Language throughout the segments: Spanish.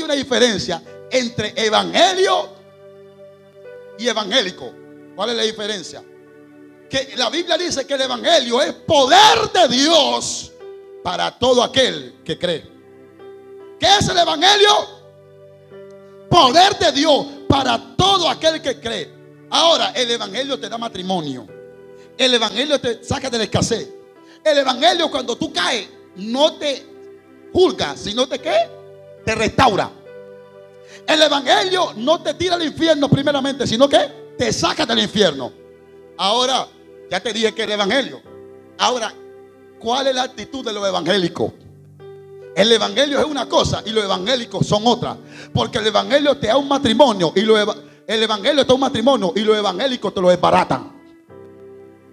una diferencia entre evangelio y evangélico. ¿Cuál es la diferencia? Que la Biblia dice que el evangelio es poder de Dios para todo aquel que cree. ¿Qué es el evangelio? Poder de Dios para todo aquel que cree. Ahora, el evangelio te da matrimonio. El evangelio te saca de la escasez. El evangelio, cuando tú caes, no te juzga, sino te restaura. El evangelio no te tira al infierno primeramente, sino que te saca del infierno. Ahora, ya te dije que el evangelio. Ahora, ¿cuál es la actitud de los evangélicos? El evangelio es una cosa y los evangélicos son otra. Porque el evangelio te da un matrimonio y el evangelio te da un matrimonio y los evangélicos te lo desbaratan.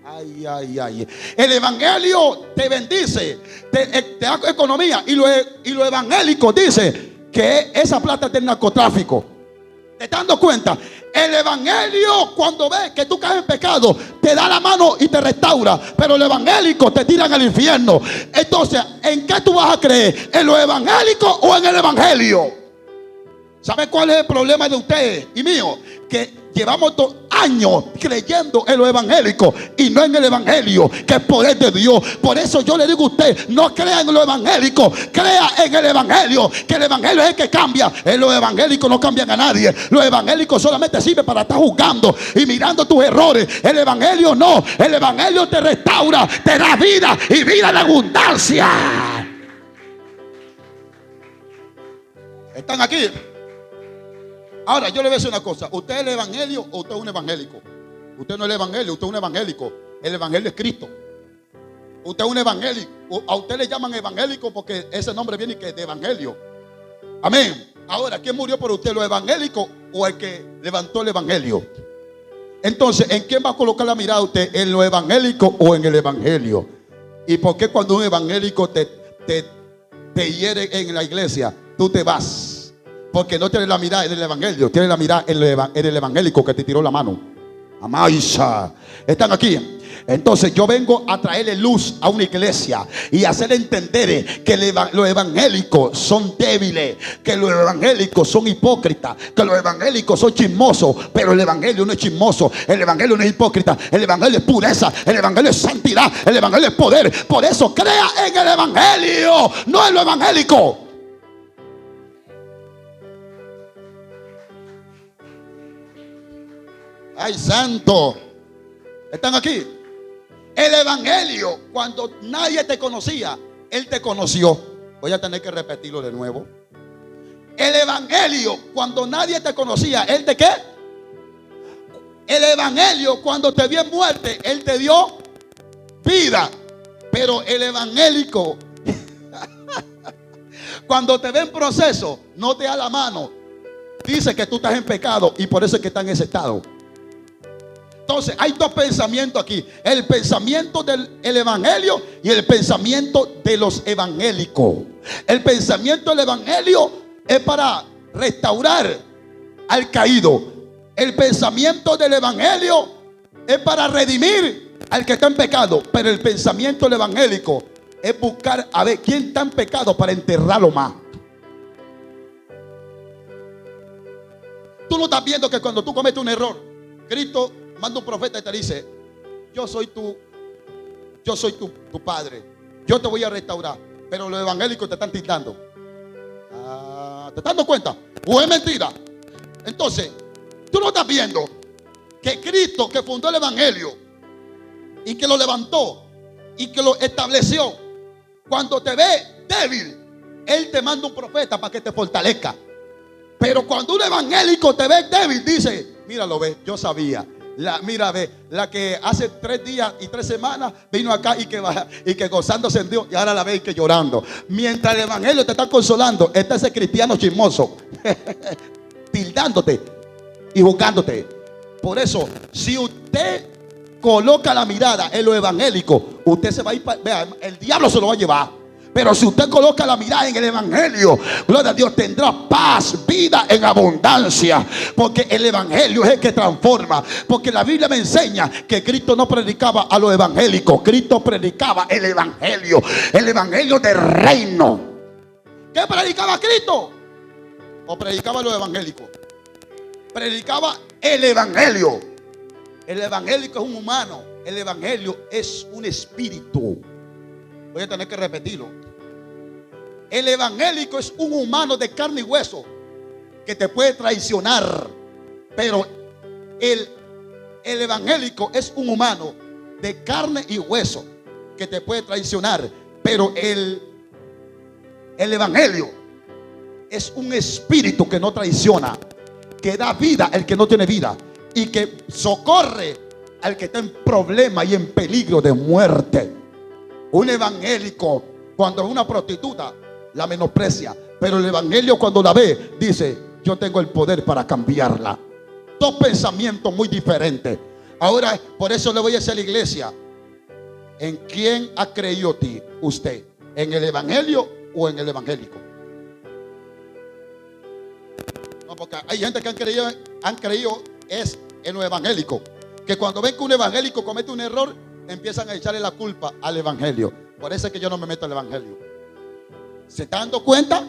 Ay, ay, ay. El evangelio te bendice, te da economía y los evangélicos dicen que esa plata es del narcotráfico. ¿Te estás dando cuenta? El evangelio, cuando ve que tú caes en pecado, te da la mano y te restaura. Pero el evangélico te tiran al infierno. Entonces, ¿en qué tú vas a creer? ¿En los evangélicos o en el evangelio? ¿Sabe cuál es el problema de ustedes y mío? Que llevamos años creyendo en lo evangélico y no en el evangelio, que es poder de Dios. Por eso yo le digo a usted, no crea en lo evangélico, crea en el evangelio, que el evangelio es el que cambia. En los evangélicos no cambian a nadie. Los evangélicos solamente sirven para estar juzgando y mirando tus errores. El evangelio no. El evangelio te restaura, te da vida y vida en abundancia. ¿Están aquí? Ahora yo le voy a decir una cosa. ¿Usted es el evangelio o usted es un evangélico? Usted no es el evangelio, usted es un evangélico. El evangelio es Cristo. Usted es un evangélico. A usted le llaman evangélico porque ese nombre viene que de evangelio. Amén. Ahora, ¿quién murió por usted? ¿Los evangélicos o el que levantó el evangelio? Entonces, ¿en quién va a colocar la mirada usted? ¿En lo evangélico o en el evangelio? ¿Y por qué cuando un evangélico te hiere en la iglesia, tú te vas? Porque no tienes la mirada en el evangelio, tienes la mirada en el evangélico que te tiró la mano. Amaisa. ¿Están aquí? Entonces yo vengo a traerle luz a una iglesia y hacerle entender que los evangélicos son débiles, que los evangélicos son hipócritas, que los evangélicos son chismosos. Pero el evangelio no es chismoso, el evangelio no es hipócrita, el evangelio es pureza, el evangelio es santidad, el evangelio es poder. Por eso crea en el evangelio, no en lo evangélico. ¡Ay, santo! ¿Están aquí? El evangelio, cuando nadie te conocía, Él te conoció. Voy a tener que repetirlo de nuevo. El evangelio, cuando nadie te conocía, ¿Él te qué? El evangelio, cuando te vio en muerte, Él te dio vida. Pero el evangélico, cuando te ve en proceso, no te da la mano. Dice que tú estás en pecado y por eso es que está en ese estado. Entonces hay dos pensamientos aquí: el pensamiento del evangelio y el pensamiento de los evangélicos. El pensamiento del evangelio es para restaurar al caído. El pensamiento del evangelio es para redimir al que está en pecado. Pero el pensamiento del evangélico es buscar a ver quién está en pecado para enterrarlo más. Tú no estás viendo que cuando tú cometes un error, Cristo manda un profeta y te dice: yo soy tu padre, yo te voy a restaurar. Pero los evangélicos te están tildando. ¿Te estás dando cuenta? ¿O es mentira? Entonces, tú no estás viendo que Cristo, que fundó el evangelio y que lo levantó y que lo estableció, cuando te ve débil, Él te manda un profeta para que te fortalezca. Pero cuando un evangélico te ve débil, dice: míralo, ve, yo sabía. Mira, ve, la que hace 3 días y 3 semanas vino acá y que gozándose en Dios, y ahora la ve que llorando. Mientras el evangelio te está consolando, está ese cristiano chismoso tildándote y juzgándote. Por eso, si usted coloca la mirada en lo evangélico, usted se va a ir vea, el diablo se lo va a llevar. Pero si usted coloca la mirada en el evangelio, gloria a Dios, tendrá paz, vida en abundancia. Porque el evangelio es el que transforma. Porque la Biblia me enseña que Cristo no predicaba a los evangélicos, Cristo predicaba el evangelio del reino. ¿Qué predicaba Cristo? o predicaba lo evangélico. Predicaba el evangelio. El evangélico es un humano. El evangelio es un espíritu. Voy a tener que repetirlo. El evangélico es un humano de carne y hueso que te puede traicionar. Pero el evangélico es un humano de carne y hueso que te puede traicionar. Pero el evangelio es un espíritu que no traiciona, que da vida al que no tiene vida y que socorre al que está en problema y en peligro de muerte. Un evangélico, cuando es una prostituta, la menosprecia, pero el evangelio, cuando la ve, dice: yo tengo el poder para cambiarla. Dos pensamientos muy diferentes. Ahora, por eso le voy a decir a la iglesia: ¿en quién ha creído usted? ¿En el evangelio o en el evangélico? No, porque hay gente que han creído es en lo evangélico, que cuando ven que un evangélico comete un error, empiezan a echarle la culpa al evangelio. Por eso es que yo no me meto al evangelio. ¿Se está dando cuenta?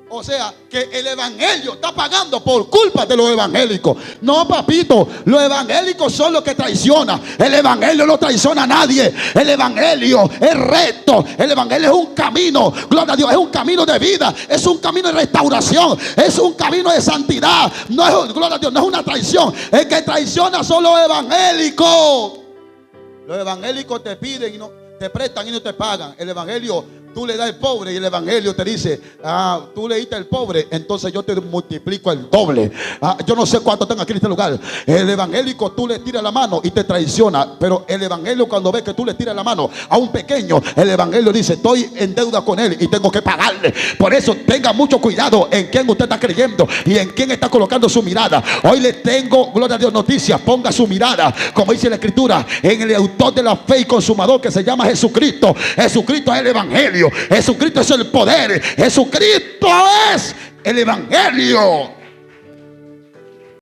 O sea, que el evangelio está pagando por culpa de los evangélicos. No, papito, los evangélicos son los que traicionan. El evangelio no traiciona a nadie. El evangelio es recto. El evangelio es un camino, gloria a Dios, es un camino de vida, es un camino de restauración, es un camino de santidad. No es, gloria a Dios, no es una traición. El que traiciona son los evangélicos. Los evangélicos te piden y no te prestan y no te pagan. El evangelio, tú le das al pobre y el evangelio te dice: tú le diste al pobre, entonces yo te multiplico el doble. Yo no sé cuántos están aquí en este lugar. El evangélico, tú le tiras la mano y te traiciona. Pero el evangelio, cuando ve que tú le tiras la mano a un pequeño, el evangelio dice: estoy en deuda con él y tengo que pagarle. Por eso tenga mucho cuidado en quién usted está creyendo y en quién está colocando su mirada. Hoy le tengo, gloria a Dios, noticias. Ponga su mirada, como dice la escritura, en el autor de la fe y consumador, que se llama Jesucristo. Jesucristo es el evangelio. Jesucristo es el poder. Jesucristo es el evangelio.